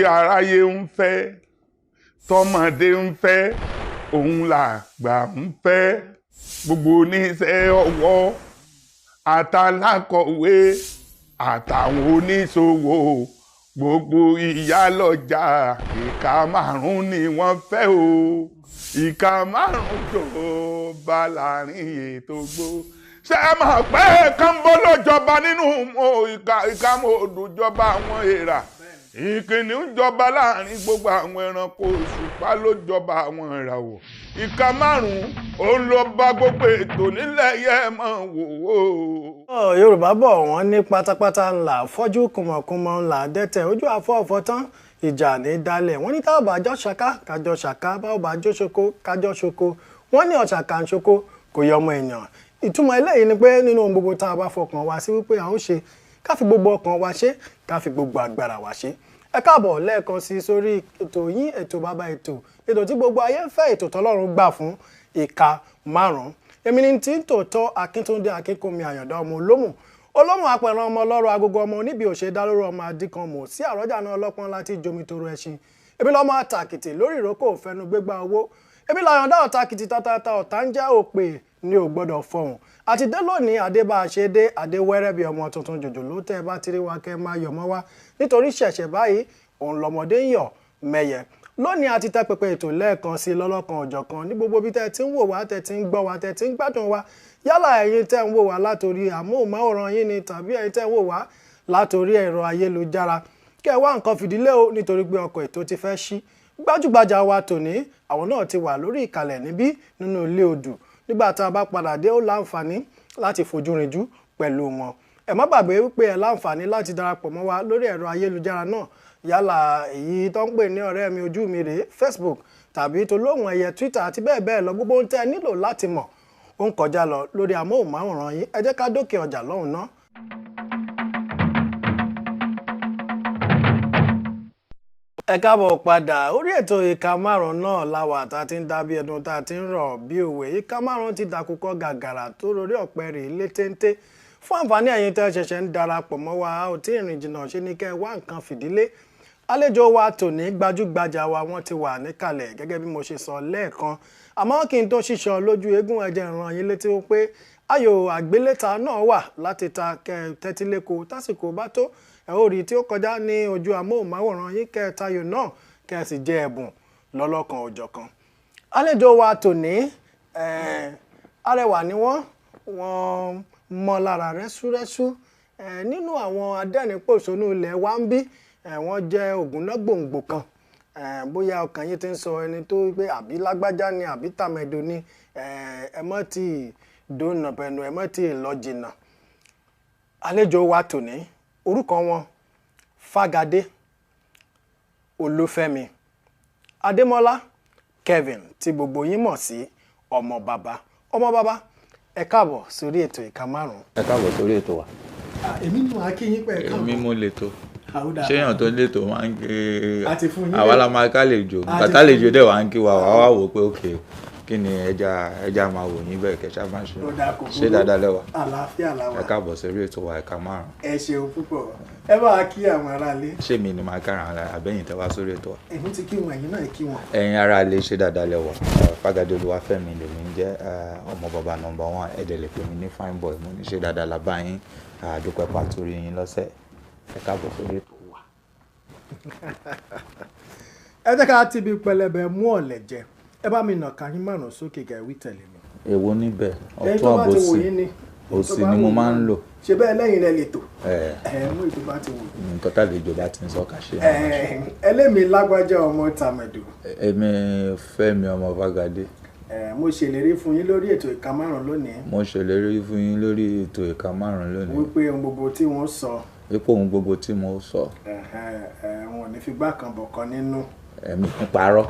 aráyé ń fẹ́ tọmọdé ń fẹ́ òun làgbà ń fẹ́ gbogbo oníṣẹ́ ọwọ́ àtàlákọ̀wé àtàwọn oníṣòwò gbogbo ìyálọ́jà ìka márùn ni wọ́n fẹ́ o ìka márùn tó bá láàrin ètò gbó ṣe é mọ̀ pé kánbó ló jọba nínú ìka mòdùjọba àwọn èèrà ìkíni ń jọba láàrin gbogbo àwọn ẹranko òṣùpá ló jọba àwọn ìràwọ̀ ìka márùn-ún òun ló bá gbogbo ètò nílẹ̀ yẹ mọ̀ wò ó. Yorùbá bọ̀ wọ́n ní pátápátá ńlá fọ́jú kùmọ̀kùmọ̀ ńlá dẹ́tẹ̀ ojú àfọ́ọ̀fọ́ tán ìjà ní dálẹ̀ wọ́n ní tá ò bá jọ ṣaká kájọ ṣaká bá ò bá jó ṣoko kájọ ṣoko wọ́n ní ọ̀ṣàkà ń ṣoko kò yọ ọmọ èèyàn ìtumọ̀ eléyìí ni pé nínú ohun gbogbo tá a bá fọkàn wá sí wípé a ó ṣe ká fi gbogbo ọkàn wa ṣe ká fi gbogbo agbára wa ṣe ẹ káàbọ̀ lẹ́ẹ̀kan sí sórí ètò yín ètò bàbá ètò tí gbogbo ayé ń fẹ́ ètò tọ́lọ́run gbà fún ìka márùn-ún èmi ni tí ń tòótọ́ Akíntúndé Akínkúnmi Àyàndá ọmọ olómù apẹ̀rẹ̀ ọmọ ọlọ́rọ̀ agogo ọmọ níbi òṣè dálóró ọmọ adìkan mọ̀ sí àrọ́jà náà ọlọ́pọ́n láti jomitoro ẹṣin ebi lọ́mọ àtàkìtì lórí ìrókò fẹnu gbégbá owó ebi l'Àyàndá ọ̀tàkìtì tátátá ọ̀tá ń jẹ́ òpè ní ò gbọ́dọ̀ fọhùn àti dé lónìí adébáṣe dé adéwẹ́rẹ́ bí ọmọ tuntun jòjòló tẹ́ ẹ bá ti rí wa kẹ́ máa yọ̀ mọ́ wa nítorí ṣẹ̀ṣẹ̀ báyìí òun lọmọdé ń yọ̀ mẹ́yẹ lónìí àti tẹ́ pẹpẹ ètò lẹ́ẹ̀kan sí lọ́lọ́kan ọ̀jọ̀kan ní gbogbo bí tẹ́ ti ń wò wá tẹ́ ti ń gbọ́ wá tẹ́ ti ń gbádùn wa yálà ẹ̀yin tẹ́ ń wò wá látòrí àmóhùnmáwòrán yín ni tàbí ẹ̀yin tẹ́ ń wò wá látòrí ẹ̀rọ ayélujára kẹ́ ẹ wá nǹkan fìdílé o nítorí pé ọkọ̀ ètò ti fẹ́ ṣí gbajúgbajà wa tòní àwọn náà ti wà lórí ìkàlẹ̀ níbí nínú ilé odù nígbà tá a bá padà dé ó láǹfààní láti fojú rinjú pẹ̀lú wọn ẹ má gbàgbé wípé ẹ láǹfààní láti darapọ̀ mọ́ wa lórí ẹ̀rọ ayélujára náà yálà èyí tó ń pè ní ọ̀rẹ́ mi ojú mi rèé Facebook tàbí tolóhùn ẹ̀yẹ Twitter àti bẹ́ẹ̀ bẹ́ẹ̀ lọ gbogbo ohun tẹ́ ẹ nílò láti mọ̀ ó ń kọjá lọ lórí amóhùnmáwòrán yín ẹ jẹ́ ká dókè ọjà lọ́hùn ná. ẹ káàbọ̀ padà orí ètò ìka márùn-ún náà láwà tá a ti ń dá bí ẹdun tá a ti ń rọ̀ bí òwe ìka márùn-ún ti dàkúkọ gàgàrà tó rorí ọ̀pẹ rè létéńté fún àǹfààní ẹ̀yin tẹ́ ṣẹ̀ṣẹ̀ ń darapọ̀ mọ́ wa ò tí ìrìn jìnnà ṣe ní kẹ́ wá nǹkan fìdílé àlejò wa tòní gbajúgbajà wa wọ́n ti wà níkàlẹ̀ gẹ́gẹ́ bí mo ṣe sọ lẹ́ẹ̀kan àmọ́ kí n tó ṣíṣọ lójú eégún ẹ̀jẹ̀ ràn yín létí pé ayò àgbéléta náà wà láti ta tẹ́tíléko tásìkò bá tó ẹ ó rí tí ó kọjá ní ojú amóhùnmáwòrán yín kẹ́ tayò náà kẹ́ sì jẹ ẹ̀bùn lọ́lọ́kan òjọ̀kan àlejò wa tòní arẹwà ni wọ́n mọ lára rẹ́súrẹ́sú nínú àwọn adẹ́rìn-pòṣónú ilẹ̀ wa ń bí wọ́n jẹ́ ògúnnágbòǹgbò kan bóyá ọkàn yín ti ń sọ ẹni tó pé àbí lágbájá ni àbí tàmẹ̀dò ni ẹ mọ́ tí dóná pẹ̀lú ẹ mọ́ tí lọ jìnnà àlejò wa tòní orúkọ wọn Fágadé Olúfẹ́mi Adémọ́lá Kevin tí gbogbo yín mọ̀ sí ọmọ bàbá ẹ káàbọ̀ sórí ètò ìka márùn-ún. ẹ káàbọ̀ sórí ètò wa. èmi nù akínyín pẹ̀ káàbọ̀. èmi mo lè tó ṣé èèyàn tó lè tó máa ń ké àwa la máa ká lè jò bàtà lè jò dẹ̀ wá ń kí wa wá wò pé òkè kí ni ẹja máa wò yín bẹ́ẹ̀ kẹ́sà máa ṣe dáadáa lẹ́wà. àlàáfíà làwà. ẹ káàbọ̀ sórí ètò wa ìka márùn-ún. ẹ ṣeun púpọ̀ ẹ bá wa kí àwọn aráalé. ṣé mi ni máa káràn àbẹ́yìn tẹ́ wá sórí ètò wa. èmi ti kí wọn ẹ̀yin náà kí wọn. ẹ̀yin aráalé ṣe dáadáa lẹ́wà Fágadé Olúwafẹ́mi lèmi ń jẹ́ ọmọ bàbá nọ́mbà 1 ẹ̀dẹ̀ lè pè mí ní fine boy mo ní ṣe dáadáa lábá yín àdúpẹ́ pàtó rí yín lọ́sẹ̀ ẹ káàbọ̀ sórí ètò wa. ẹ jẹ́ ká ti bí pẹlẹbẹ mú ọ̀lẹ̀ jẹ ẹ bá mi nà ká yín márùn sókè gà wí tẹ̀lé mi. èwo níbẹ̀ ọ̀tún àbòsí òsì ni mo máa ń lò. ṣe bẹ́ẹ̀ lẹ́yìn rẹ lè tò. mú ètò bá ti wù. nǹkan tàbí ìjọba ti ń sọ ká ṣe. ẹlẹ́mi lágbájá ọmọ tàmẹ̀dò. èmi Fẹ́mi ọmọ Fágadé. mo ṣèlérí fún yín lórí ètò ìka márùn lónìí. mo ṣèlérí fún yín lórí ètò ìka márùn lónìí. wípé ohun gbogbo tí wọ́n sọ. wípé ohun gbogbo tí mo sọ. wọn ò ní fi gbá kan bọ̀ kan nínú. ẹ̀mí ń parọ́.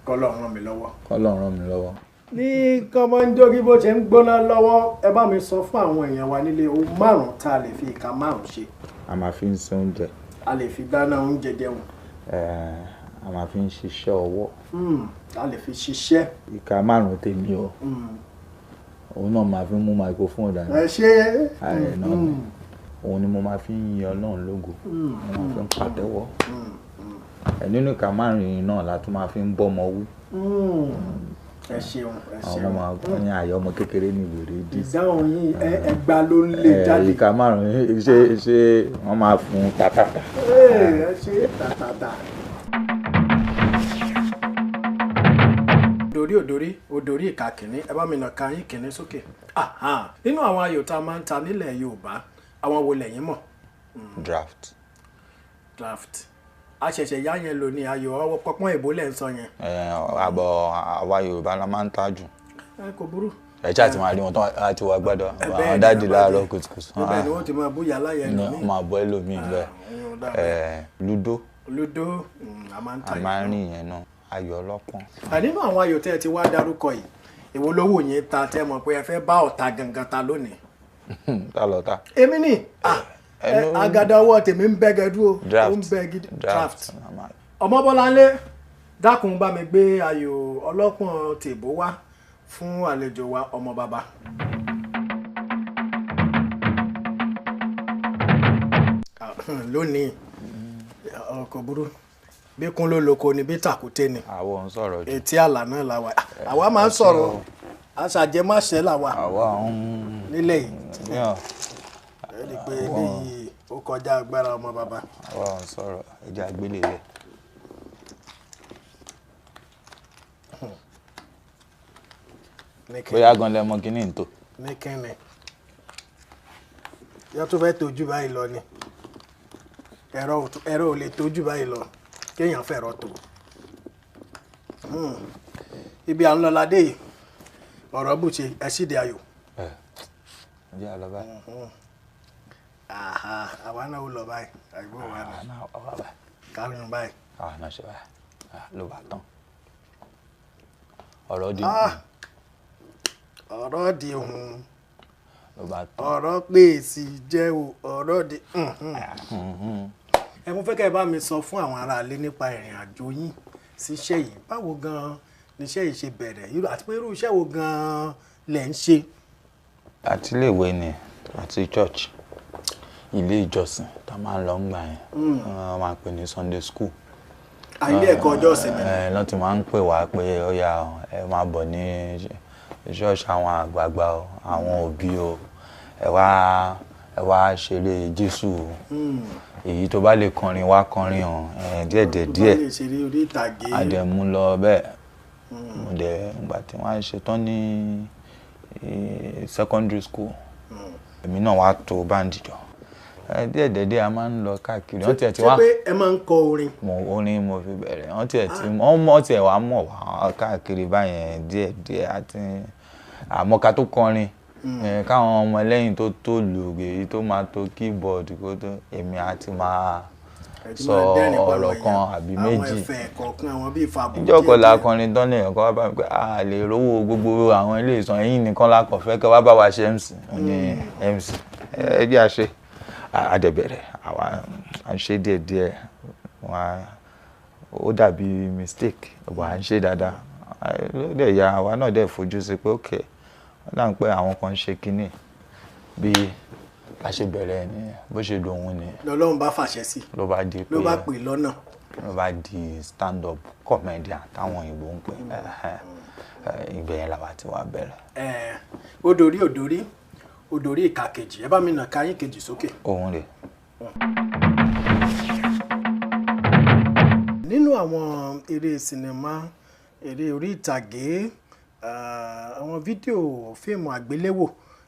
kọ́lọ̀ ràn mí lọ́wọ́. kọ́lọ̀ ràn mí lọ́wọ́. ní kọ́mọ́njógí bó ṣe ń gbóná lọ́wọ́ ẹ bá mi sọ fún àwọn èèyàn wa nílé ohun márùn tá a lè fi ìka márùn ṣe. a máa fi ń ṣe oúnjẹ. a lè fi dáná oúnjẹ jẹun. a máa fi ń ṣiṣẹ́ ọwọ́. a lè fi ṣiṣẹ́. ìka márùn tèmi o. òun náà máa fi mú microphone dání. ẹ ṣe òun ni mo máa fi ń yin Ọlọ́run lógo mo máa fi ń pàtẹ́wọ́ nínú ìka márùn-ún náà la tún máa fi ń bọ́mọ wú. ẹ ṣeun àwọn ọmọ ní àyà ọmọ kékeré ní ìwèrè dì. ìdáhùn yìí ẹgbà ló ń lè jáde. ìka márùn-ún ṣé wọ́n máa fún tàtàtà. ẹ ṣe tàtàtà. òdòrí ìka kìíní ẹ bá mi nà ka yín kìíní sókè. nínú àwọn ayò tá a máa ń ta nílẹ̀ Yorùbá àwọn wo lẹ̀yin mọ̀? Draft a ṣẹ̀ṣẹ̀ yá yẹn lò ní ayò ọwọ́ pọ́pọ́n èbó lẹ́ ń sọ yẹn. àbọ̀ àwa Yorùbá la máa ń ta jù. Kò burú. ẹ̀jẹ̀ àti máa rí wọn tán àti wà gbádùn àwọn dáàdì láàárọ̀ kùtùkùtù. bẹ́ẹ̀ ni wọ́n ti máa bú yàrá yẹn lómi. wọ́n máa bọ́ ẹlòmíì bẹ́ẹ̀. Ludo a máa ń ta a máa ń rìn yẹn náà ayò ọlọ́pọ́n. nínú àwọn ayò tẹ́ ẹ ti wá dárúkọ yìí èwo lówó yẹn ta tẹ́ mọ̀ pé ẹ fẹ́ bá ọ̀tá gangan ta lónìí. ta lọ ta. èmi ni agada ọwọ́ tèmi ń bẹ́gẹ̀ dúró ó ń bẹ́ gidi. Draft. Ọmọbọ́láńlé dákun bá mi gbé ayò ọlọ́pọ́n tèbó wá fún àlejò wa ọmọ bàbá. lónìí kò burú bí kún ló lóko ni bí tàkúté ni. àwọn ń sọ̀rọ̀ jù. etí àlà náà la wà àwa máa ń sọ̀rọ̀ aṣàjẹmáṣẹ́ là wà nílẹ̀ yìí. ẹni pé eléyìí ó kọjá agbára ọmọ bàbá. àwa ń sọ̀rọ̀ ẹja gbélé rẹ̀. bóyá gan lẹ mọ kíní ń tò. ní kíni yọ tó fẹ́ tójú báyìí lọ ni ẹ̀rọ ò lè tójú báyìí lọ kéèyàn fẹ̀rọ tó. ibi à ń lọ ládé yìí ọ̀rọ̀ bùṣe ẹ síde ayò. ǹjẹ́ àlọ́ báyìí. àwa náà ó lọ báyìí àìgbó wa náà kárùn báyìí. àwọn náà ṣe báyìí ló bá tán. ọ̀rọ̀ di ọ̀rọ̀ di ohun ló bá tán. ọ̀rọ̀ pé èsì jẹ́ o ọ̀rọ̀ di. ẹ mo fẹ́ kẹ́ ẹ bá mi sọ fún àwọn aráalé nípa ìrìn àjò yín síṣẹ́ yìí báwo gan-an níṣẹ́ yìí ṣe bẹ̀rẹ̀ àti pé irú iṣẹ́ wo gan-an lẹ̀ ń ṣe. àti iléèwé ni àti church ilé ìjọsìn tá a máa ń lọ ń gbà yẹn wọ́n máa pè ní Sunday school. ilé ẹ̀kọ́ ọjọ́ ìsinmi. lọ́n ti máa ń pè wá pé ó yá ẹ máa bọ̀ ní ṣọ́ọ̀ṣì àwọn àgbààgbà o àwọn òbí o ẹ wá ṣeré Jésù o èyí tó bá lè kọrin wá kọrin hàn díẹ̀. tó bá lè ṣeré orí ìtàgé. àdẹ̀mú lọ bẹ́ẹ̀ mo dẹ̀ ìgbà tí wọ́n á ṣetán ní secondary school èmi náà wá tó báńdì jọ díẹ̀ a máa ń lọ káàkiri. ṣé pé ẹ máa ń kọ orin. orin mo fi bẹ̀rẹ̀ wọ́n tiẹ̀ wá mọ̀ wá káàkiri báyẹn díẹ̀ àti àmọ́ ká tó kọrin káwọn ọmọ ẹlẹ́yìn tó lù èyí tó máa tó keyboard kó tó èmi àti máa sọ ọ̀rọ̀ kan àbí méjì. ìjọ kan la kọrin tán lèèyàn kan wá bá mi pé a lè rówó gbogbo àwọn ilé ìsàn ẹ̀yìn nìkan la kàn fẹ́ kẹ́ wá bá wa ṣe MC ní MC ẹ jẹ́ àṣẹ àdẹ̀bẹ̀rẹ̀ àwa à ń ṣe díẹ̀díẹ̀ ó dàbí mistake wà á ń ṣe dáadáa ló dẹ̀ ya àwa náà dẹ̀ fojú sí pé ok wọ́n dà ń pẹ́ àwọn kan ṣe kínní bí a ṣe bẹ̀rẹ̀ ni bó ṣe dùn òun ni. lọ́lọ́run bá fàṣẹ sí. ló bá di pé ló bá pè lọ́nà. ló bá di stand up comedian táwọn òyìnbó ń pè ìbẹ̀yẹn làwa ti wá bẹ̀rẹ̀. odòrí ìka kejì ẹ bá mi nà ká yín kejì sókè. òun rè. nínú àwọn eré sinimá eré orí ìtàgé àwọn fídíò fíìmù àgbéléwò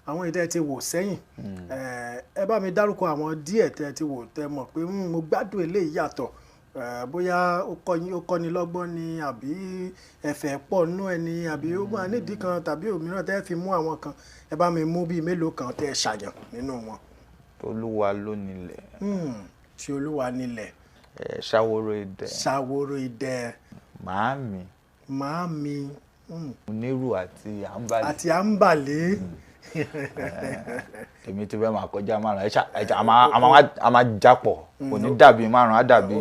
àwọn ìdẹ́ ti wò sẹ́yìn ẹ bá mi dárúkọ àwọn díẹ̀ tẹ́ ti wò tẹ́ mọ̀ pé mo gbádùn eléyìí yàtọ̀ bóyá ó kọ́ni lọ́gbọ́n ni àbí ẹ̀fẹ̀ pọ̀ nú ẹni àbí ó máa nídìí kan tàbí òmíràn tẹ́ fi mú àwọn kan ẹ bá mi mú bíi mélòó kan tẹ́ ṣàyàn nínú wọn. Olúwa ló nílẹ̀. ṣé Olúwa nílẹ̀. Ṣàwòrò idẹ. Ṣàwòrò idẹ. Màámi. Onírù àti Àǹbàlé. àti Àǹbàlé. èmi ti fẹ́ máa kọjá márùn a máa jápọ̀ kò ní dàbí márùn á dàbí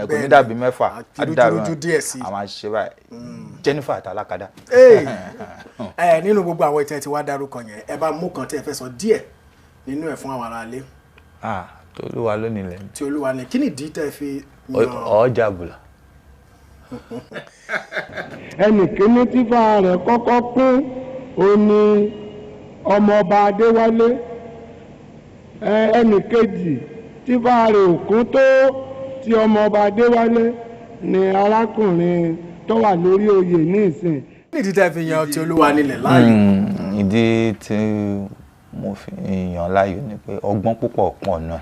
kò ní dàbí mẹ́fà á dàbí a máa ṣe báyìí Jennifer àtàlákadà. nínú gbogbo àwọn ìtẹ́ tí wàá dárúkọ yẹn ẹ bá mú kan tí ẹ fẹ́ sọ díẹ̀ nínú ẹ̀ fún àwọn aráalé. Olúwa ló nílẹ̀. tí Olúwa ní kí nìdí tẹ́ fi yan. Ọ̀jàbùlà. ẹnì kíní tífà rẹ̀ kọ́kọ́ kún ó ní ọmọọba Adéwálé, ẹnì kejì tífà rẹ̀ ò kún tó ti ọmọọba Adéwálé ni arákùnrin tó wà lórí oyè ní ìsìn. nídìí tẹ́ fi yan ti Olúwa nílẹ̀ láàyò. ìdí tí mo fi yàn láàyò ni pé ọgbọ́n púpọ̀ pọ̀ náà.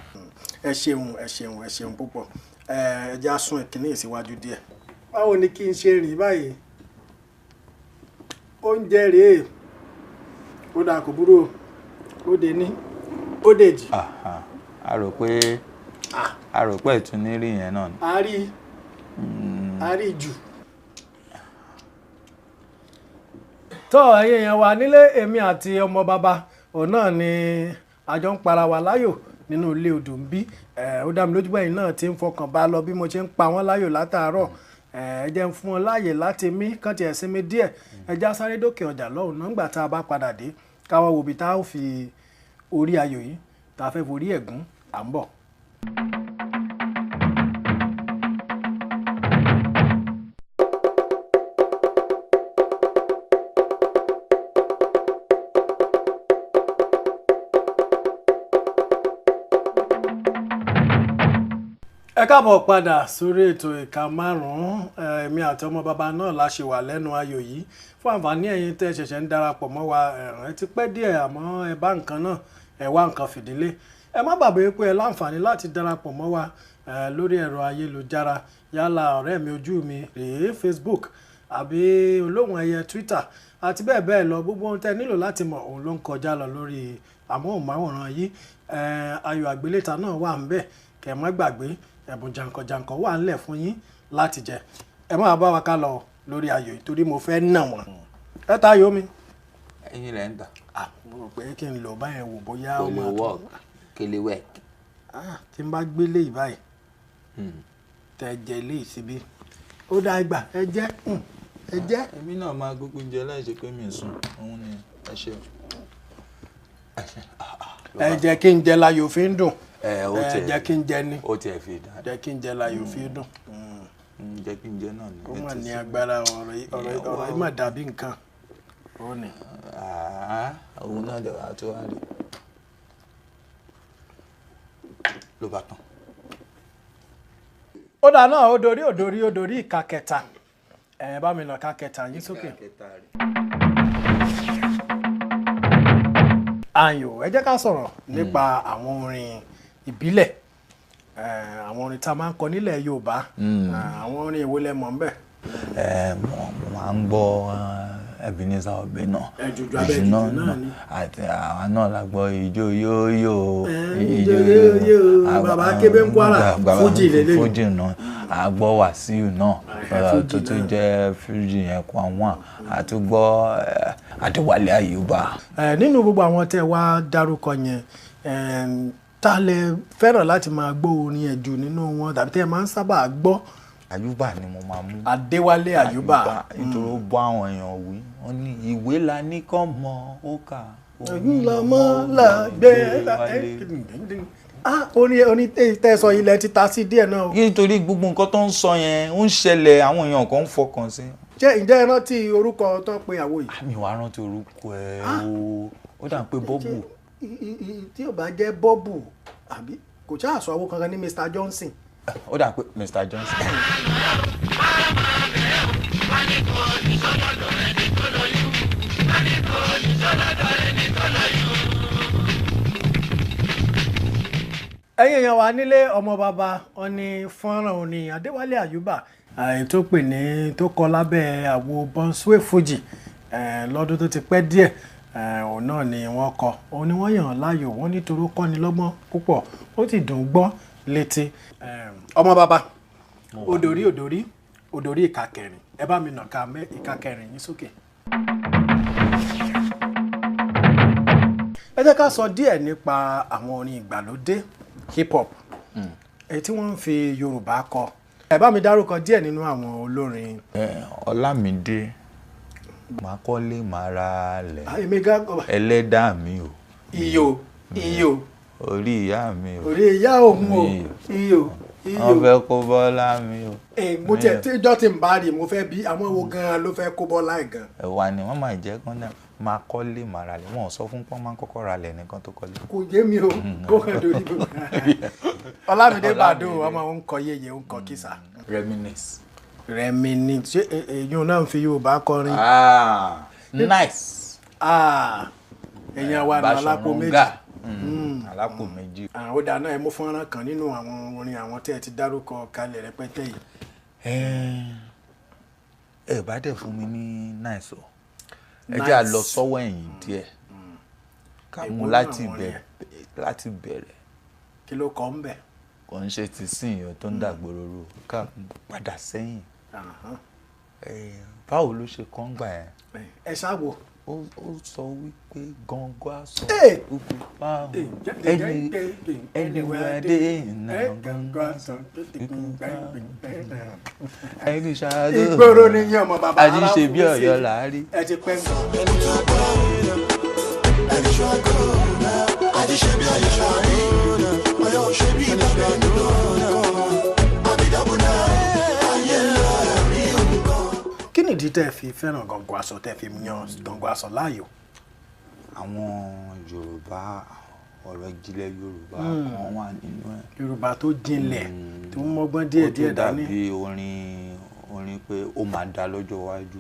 ẹ ṣeun púpọ̀. ẹ já sún ìkíní ìsíwájú díẹ̀. báwo ni kí n ṣe rìn báyìí? oúnjẹ rèé, ó dáa kò burú, ó dé ní, ó dé jì. a rò pé ìtúní rí yẹn náà ni. a rí jù. tọ́ ẹ̀yin èèyàn wa nílé, èmi àti ọmọ bàbá òun náà ni àjọ ń para wa láyò nínú ilé odò ń bí. ó dá mi lójú bẹ́ẹ̀ náà tí ń fọkàn bá lọ bí mo ṣe ń pa wọ́n láyò látàárọ̀. ẹ jẹ́ ń fún wọn láàyè láti mí kán tiẹ̀ sinmi díẹ̀. ẹ já sáré dókè ọjà lọ́hùn náà nígbà tá a bá padà dé káwá wo ibi tá a ó fi orí ayò yìí tá a fẹ́ forí ẹ̀gún à ń bọ̀. ẹ káàbọ̀ padà sórí ètò ìka márùn-ún. èmi àti ọmọ bàbá náà la ṣe wà lẹ́nu ayò yìí fún àǹfààní ẹ̀yin tẹ́ ṣẹ̀ṣẹ̀ ń darapọ̀ mọ́ wa. ẹ ti pẹ́ díẹ̀ àmọ́ ẹ bá nǹkan náà ẹ wá nǹkan fìdílé. ẹ má gbàgbé pé ẹ láǹfààní láti darapọ̀ mọ́ wa lórí ẹ̀rọ ayélujára yálà ọ̀rẹ́ mi ojú mi rèé Facebook àbí olóhùn ẹyẹ Twitter àti bẹ́ẹ̀ bẹ́ẹ̀ lọ. gbogbo ohun tẹ́ nílò láti mọ̀ òun ló ń kọjá lọ lórí amóhùnmáwòrán yìí. ayò àgbéléta náà wà ń bẹ̀, kẹ́ má gbàgbé ẹ̀bùn jàǹkànjàǹkàn wà ńlẹ̀ fún yín láti jẹ. ẹ máa bá wa ká lọ lórí ayò yìí torí mo fẹ́ nà wọ́n. ẹ ta ayò mi. ẹ̀yin lẹ ń tà. mo rò pé kí n lọ báyẹn wò bóyá kò lè work kò lè work. tí n bá gbé léyìí báyìí tẹ jẹ léyìí síbí ó dá ìgbà ẹ jẹ ẹ jẹ. èmi náà máa gbogbo oúnjẹ láìsí pé mi sùn òun ni ẹ ṣe. ẹ jẹ́ kí n jẹ láyò fi ń dùn. jẹ́ kí n jẹ ní. ó tiẹ̀ fi dáadáa. jẹ́ kí n jẹ láyò fi dùn. jẹ́ kí n jẹ náà ni. ó mà ní agbára ọ̀rọ̀ yìí mà dàbí nǹkan. ó ní. òun náà dẹ̀ wá tó wá rí ló bá tán. ó dà náà ó dorí ìka kẹta. ẹ bá mi nà ká kẹta yín sókè. ayò ẹ jẹ́ ká sọ̀rọ̀ nípa àwọn orin ìbílẹ̀, àwọn orin tá a máa ń kọ nílẹ̀ Yorùbá. àwọn orin èwo lẹ mọ̀ ń bẹ̀? mo máa ń gbọ́ Ebenezer Obey náà. Ẹ̀jùjú abẹ́jùjú náà ni. àti àwa náà la gbọ́ ijó yóyó. ijó yóyó bàbá kébé ń Kwara fújì lélẹ̀. fújì náà a gbọ́ Wàsíù náà tó tún jẹ́ fújì yẹn kó àwọn àtúgbọ́ Adéwálé Àyùbá. nínú gbogbo àwọn tẹ́ wá dárúkọ yẹn ta lẹ fẹ́ràn láti máa gbọ́ orin ẹ̀ jù nínú wọn tàbí tẹ́ ẹ máa ń sábà gbọ́? Àyùbá ni mo máa mú. Adéwálé Àyùbá. nítorí ó bọ́ àwọn èèyàn wí wọ́n ní ìwé la ní kọ́ mọ ó kà. ògùn lọmọ làgbé orin tẹ́ sọ ilẹ̀ ti ta sí díẹ̀ náà. nítorí gbogbo nǹkan tó ń sọ yẹn ó ń ṣẹlẹ̀ àwọn èèyàn kan ń fọkàn sí. ǹjẹ́ ẹ rántí orúkọ tó pe àwo yìí? àmì wàá rántí orúkọ ẹ o ó dà pé bọ́bù. tí ò bá jẹ́ bọ́bù àbí kò ṣáà sọ àwo kankan ní Mr Johnson. ó dà pé Mr Johnson. ẹ̀yin èèyàn wa nílé ọmọ bàbá wọn ní fọ́nrán òní Adéwálé Àyùbá tó pè ní tó kọ lábẹ́ àwo Bọ́nsúwé Fújì lọ́dún tó ti pẹ́ díẹ̀ òun náà ni wọ́n kọ òun ni wọ́n yàn láàyò wọ́n nítorí kọ́ni lọ́gbọ́n púpọ̀ ó ti dùn gbọ́ létí. ọmọ bàbá òdòrí ìka kẹrin ẹ bá mi nà ká ìka kẹrin yín sókè. ẹ jẹ́ ká sọ díẹ̀ nípa àwọn orin ìgbàlódé hip hop èyí tí wọ́n ń fi Yorùbá kọ. ẹ bá mi dárúkọ díẹ̀ nínú àwọn olórin. Ọlámídé màá kọ́lé màá ra lẹ̀ ẹlẹ́dàá mi o iyò orí ìyá mi o orí ìyá òun o iyò wọ́n fẹ́ kó Bọ́lá mi o. mo tiẹ̀ tíjọ́ tí n bá rí mo fẹ́ bí àwọn wo gan-an ló fẹ́ kó Bọ́lá ẹ̀ gan. ẹ̀wà ni wọ́n máa jẹ́ kán náà máa kọ́lé máa ralẹ̀ wọ́n sọ fún pọ́n máa ń kọ́kọ́ ralẹ̀ nìkan tó kọ́lé. kò yé mi o kó kàn lórí bò. Ọlámídé Bàdó ọmọ òun kọ yéye òun kọ kísà. Reminisce ṣé èyàn náà ń fi Yorùbá kọrin. Nice. Èyàn wa ní alápò méjì. Alápò méjì. Ó dáná ẹ mú fọ́nrán kan nínú àwọn orin àwọn tẹ́ ẹ ti dárúkọ kalẹ̀ rẹpẹtẹ yìí. Ẹ bá dẹ̀ fún mi ní nice o. Ẹ jẹ́ à lọ sọ́wọ́ ẹ̀yìn díẹ̀. Ká mú láti bẹ̀rẹ̀. Kí ló kọ ń bẹ̀? Kò ń ṣe ti sìn yọ tó ń dàgbòrò rò ká padà sẹ́yìn. Báwo ló ṣe kọ́ ń gbà yẹn? Ẹ ṣáàwò. Ó sọ wípé gangan aṣọ gbogbo báwọn anywhere dé iná gangan aṣọ gbogbo báwọn ẹni ṣáájú ìgboro ni yín ọmọ bàbá àti ṣe bí Ọ̀yọ́ láàárín. ẹ ti pẹ́ nǹkan. àti ṣe bí Ọ̀yọ́ láàárín Ọ̀yọ́ ò ṣe bí ìlànà àbídàbò náà ayé ńlá rí nǹkan. Kí nìdí tẹ́ fi fẹ́ràn Gangan Aṣọ tẹ́ fi yan Gangan Aṣọ láàyò? Àwọn Yorùbá ọ̀rọ̀ ìjìnlẹ̀ Yorùbá kan wà nínú ẹ̀. Yorùbá tó jinlẹ̀ tó mọ́gbọ́n díẹ̀díẹ̀ dání. Ó tó dàbí orin pé ó máa dá lọ́jọ́ iwájú.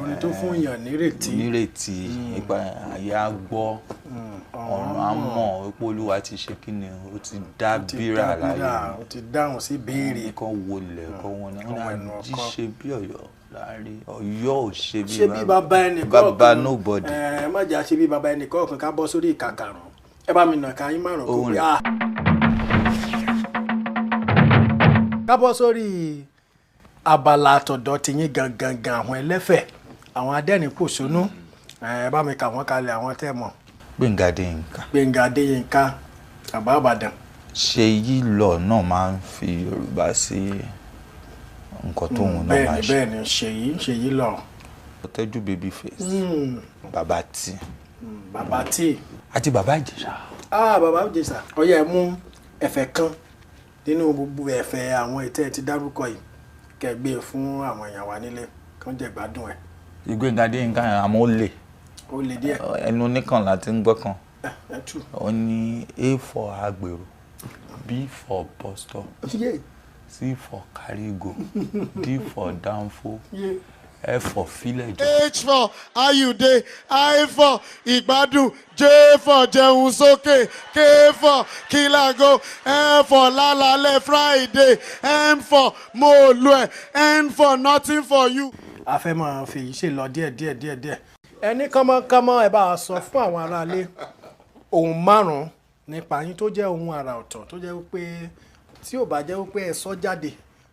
Orin tó fún yàn nírètí nípa ayé á gbọ́ ọ̀run á mọ̀ pé Olúwa ti ṣe kí ni ó ti dá bírà láyé. Ó ti dáhùn sí béèrè. Kọ́ wọlé kọ́ wọn ni wọ́n á jí ṣe bí Ọ̀yọ́ láàárín Ọ̀yọ́ ò ṣe bí bàbá ẹnìkan bàbá nobody. Ẹ má jà ṣe bí bàbá ẹnìkan kan ká bọ́ sórí ìkàkàrùn. Ẹ bá mi nà ká yín márùn kó pé ká bọ́ sórí abala àtọ̀dọ̀ ti yín gangan àwọn ẹlẹ́fẹ̀ àwọn adẹ́rìn-pòṣónú ẹ bá mi kà wọ́n kalẹ̀ àwọn tẹ́ mọ̀. Gbénga Adéyínká. Gbénga Adéyínká bàbá Ìbàdàn. Ṣèyí lọ náà máa ń fi Yorùbá sí nǹkan tóun náà máa ṣe. Bẹ́ẹ̀ni Ṣèyí lọ. Tẹ́jú Babyface. Bàbá Tí. Bàbá Tí. Àti Bàbá Ìjẹ̀ṣà. Bàbá Ìjẹ̀ṣà ọyẹ ẹ mú ẹ̀fẹ̀ kan nínú gbogbo ẹ̀fẹ̀ àwọn ìtẹ́ ti dárúkọ yìí kẹgbẹ́ fún àwọn èèyàn wa nílé kán jẹ gbádùn ẹ̀. Gbénga Adéyínká àmọ́ ó lè. Ó lè díẹ̀. Ẹnu oníkan láti ń gbọ́ kan. Ẹ tú. Ó ní A for agbèrò, B for bus stop, C for carry-go, D for danfo, F for village. H for ayude, I for ìgbádùn, J for jẹun sókè, K for kílágo, L for lálálẹ́ Friday, M for mo lu ẹ̀, N for nothing for you. A fẹ́ máa fi ṣe lọ díẹ̀. Ẹni kánmọ́kánmọ́ ẹ bá a sọ fún àwọn aráalé ohun márùn-ún nípa yín tó jẹ́ ohun àrà ọ̀tọ̀ tó jẹ́ pé tí ò bá jẹ́ pé ẹ sọ jáde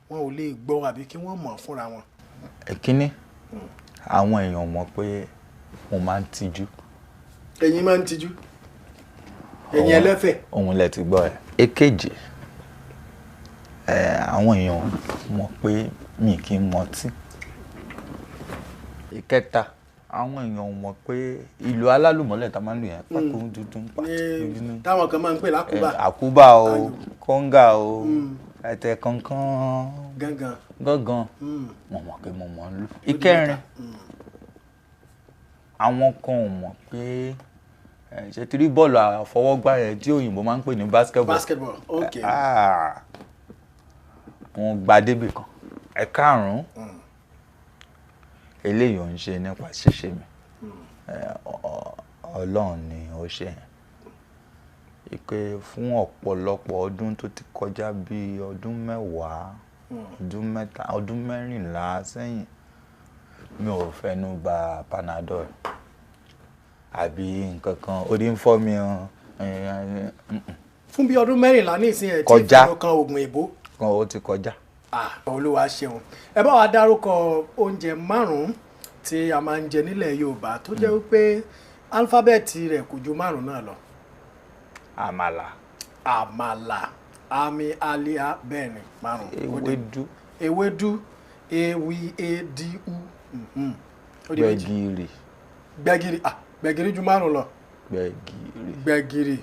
wọn ò lè gbọ́ àbí kí wọ́n mọ̀ fúnra wọn. Èkíní, àwọn èèyàn mọ̀ pé mo máa ń tijú. Ẹ̀yin máa ń tijú. Ẹ̀yin ẹlẹ́fẹ̀. Òun lẹ ti gbọ́ ẹ̀. Èkejì, àwọn èèyàn mọ̀ pé mi kì í mọtí. Ìkẹta, àwọn èèyàn mọ̀ pé ìlú alálùmọ́lẹ̀ tá máa ń lò yẹn pákó dúdú. Táwọn kan máa ń pè lákúbà. Àkúbà o, kọ́ńgà o, ẹ̀tẹ̀ kankan. Gángan. Mo mọ̀ pé mo mọ̀ ń lò. Ìkẹrin, àwọn kan ò mọ̀ pé ṣe ti rí bọ́ọ̀lù àfọwọ́gbá yẹn tí òyìnbó máa ń pè ní basketball. Okay. Mo gba débì kan. Ẹ̀karùn-ún, eléyìí ò ń ṣe nípa ṣíṣe mi. Ọlọ́run ni ó ṣe yẹn. Ìpè fún ọ̀pọ̀lọpọ̀ ọdún tó ti kọjá bíi ọdún mẹ́wàá, ọdún mẹ́rìnlá sẹ́yìn mi ò fẹnu gba Panadol àbí nǹkan kan orí ń fọ́ mi fún bí ọdún mẹ́rìnlá ní ìsìn ẹ̀ tí ìfẹ́ kan oògùn èbó. Kan ó ti kọjá. Olúwa ṣeun. Ẹ bá wa dárúkọ oúnjẹ márùn-ún tí a máa ń jẹ nílẹ̀ Yorùbá tó jẹ́ wípé álífábẹ́ẹ̀tì rẹ̀ kò ju márùn-ún náà lọ. Àmàlà àmì àlíà bẹ́ẹ̀ ni márùn-ún. Ewédú ewiedu. Gbẹ̀gìrì. Gbẹ̀gìrì ju márùn-ún lọ. Gbẹ̀gìrì.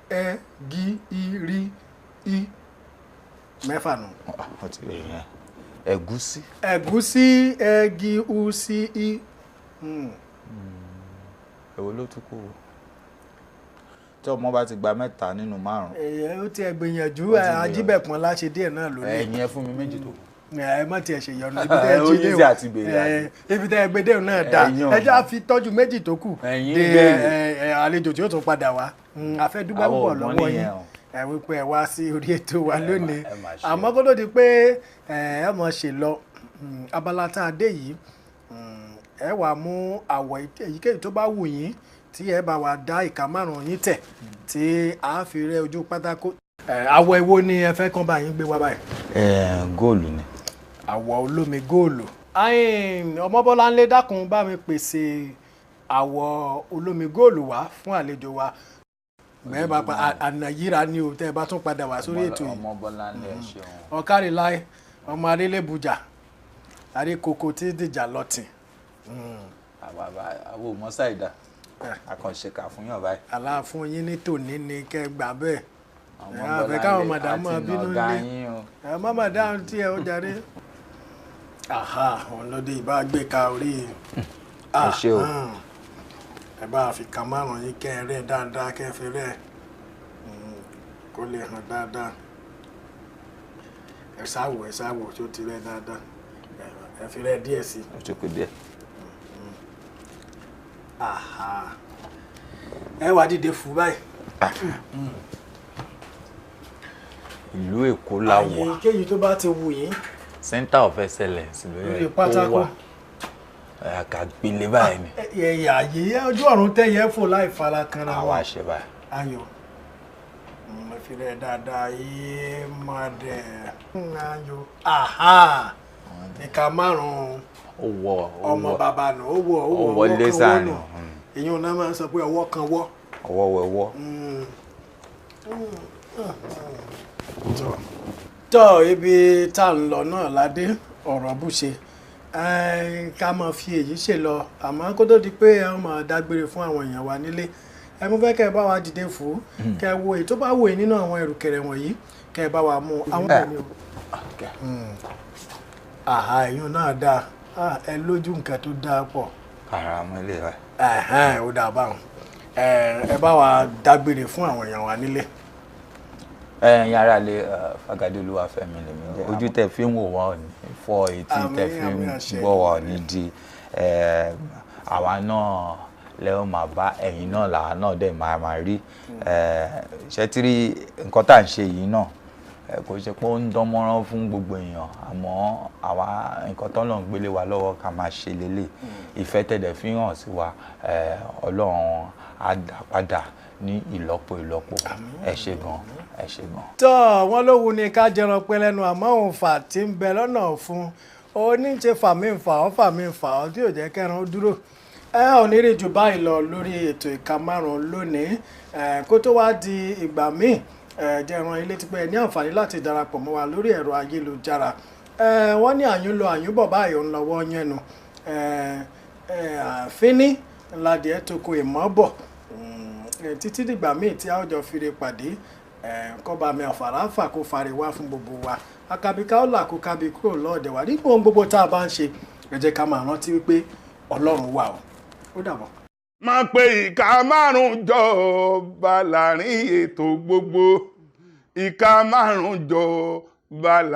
Gbẹ̀gìrì i. mẹ́fà nù. ó ti rí yẹn ẹ̀gúsí. ẹ̀gúsí ẹ̀gúsí. èwo ló tún kù tí ọmọ bá ti gba 3 nínú 5. ó ti ẹ̀ gbìyànjú ajíbẹ̀pọ̀n láṣẹ díẹ̀ náà lónìí. ẹ̀yin ẹ fún mi méjì tó kù. ẹ má tiẹ̀ ṣe yọnu ibi tẹ́ ẹ gbédè náà dá ẹ já fi tọ́jú méjì tó kù de àlejò tí ó tún padà wá a fẹ́ dúpẹ́ púpọ̀ lọ́wọ́ yín ẹ wípé ẹ wá sí orí ètò wa lónìí àmọ́ kó tó di pé ẹ mọ̀ ṣe lọ abala tá a dé yìí ẹ wà mú àwọ̀ èyíkéyìí tó bá wù yín tí ẹ bá wa dá ìka 5 yín tẹ̀ tí a fi rẹ ojú pátákó. Àwọ̀ èwo ni ẹ fẹ́ kán bá yín gbé wá báyìí? Góòlù ni. Àwọ̀ olómi góòlù. Ọmọbọ́láńlé dákun bá mi pèsè àwọ̀ olómi góòlù wá fún àlejò wa. Bẹ́ẹ̀ bá pa ànàyíra ni o tẹ́ ẹ bá tún padà wá sórí ètò yìí. Ọmọbọ́láńlé ẹ ṣeun. Ọ̀káriláì ọmọ Adélébùjà àríkòkò tí dìjà lọ́tìn. Àwọn ò mọ̀ ṣàìdá àkànṣe kà fún yàn báyìí. Aláàfún yín ní tòní ni kẹ́ gbà bẹ́ẹ̀. Àfẹ́ káwọn màdàmú bínú nílé. Àmọ́ màdàmú tí ẹ ó jarí. Òun ló dé ìbá gbé ka orí. Ẹ ṣé o. Ẹ bá fi ka 5 yín kẹ́ ẹ rẹ̀ dáadáa kẹ́ fi rẹ̀ kó lè hàn dáadáa. Ẹ sáwò tó ti rẹ̀ dáadáa. Ẹ fi rẹ̀ díẹ̀ sí. Ó ti kù díẹ̀. Ẹ wá dìde fún báyìí. Ìlú Èkó la wà. Àyè kéyìí tó bá ti wù yín. Center of excellence lórí pátákó. Àkàgbélé báyìí ni. Àyè ojú ọ̀run tẹ́yẹ fò láì fara kanra àwa ṣe báyìí. Ayọ̀ mo fi rẹ̀ dáadáa yìí máa dẹ̀ ayọ̀. Ìka 5 ọmọ bàbá nù ó wọlé sáànù. Èyí ò náà máa ń sọ pé ọwọ́ kan wọ́. Ọwọ́ wẹ̀wọ́. Tọ́ ibi tá à ń lọ náà ládé ọ̀rọ̀ búṣe ká máa fi èyí ṣe lọ àmọ́ kó tó di pé ẹ máa dágbére fún àwọn èèyàn wa nílé ẹ mú fẹ́ kẹ́ ẹ bá wa dìde fún kẹ́ ẹ wo èyí tó bá wò yín nínú àwọn ẹrùkẹ̀rẹ̀ wọ̀nyí kẹ́ ẹ bá wa mú àwọn ẹ̀mí o. Èyí náà dáa ẹ lójú nǹkan tó dáa pọ̀. Ara mọ́ ilé wa. Ó dáa báwọn ẹ bá wa dágbére fún àwọn èèyàn wa nílé. Yàrá lè Fagade Olúwafẹ́mi lèmi jẹ́. Ojú tẹ fi ń wò wá ní fọ́ etí tẹ fi ń gbọ́ wá ní di àwa náà lẹ́wọ̀n máa bá ẹ̀yin náà làwa náà dẹ̀ máa rí ṣẹ́tírí nǹkan tá à ń ṣe yìí náà kò ṣe pé ó ń dán mọ́rán fún gbogbo èèyàn àmọ́ àwa nǹkan tọ́lọ́run gbélé wa lọ́wọ́ ká máa ṣe lélẹ̀ ìfẹ́ tẹ̀dẹ̀ fi hàn sí wa Ọlọ́run á dá padà ní ìlọ́po ẹ ṣé gan ẹ ṣé gan. Tọ́ wọ́n ló wu ni ká jẹran pẹ́ lẹ́nu àmọ́ òun fà tí ń bẹ lọ́nà fún oníṣe fàmí ń fà ọ́ tí ò jẹ́ kẹran ó dúró ò ní rí jù báyìí lọ lórí ètò ìka 5 lónìí kó tó wá di ìgbà míì jẹran ilé tí pé ẹ ní àǹfààní láti darapọ̀ mọ́ wa lórí ẹ̀rọ ayélujára wọ́n ní àyúnlọ àyúnbọ̀ báyìí ń lọ́wọ́ yẹnu fínní ládìẹ tó kó ìmọ̀ bọ̀ títí dìgbà míì tí a ó jọ fire pàdé kọ́ba mi àfàràfà kó fari wá fún gbogbo wa akabika ó là kó kábi kúrò lọ́ọ̀dẹ̀ wa nínú ohun gbogbo tá a bá ń ṣe ẹ jẹ́ ká máa rántí wípé Ọlọ́run wà ó dàbọ̀. Máa pe ìka 5 jọba láàrin ètò gbogbo ìka 5 jọba láàrin.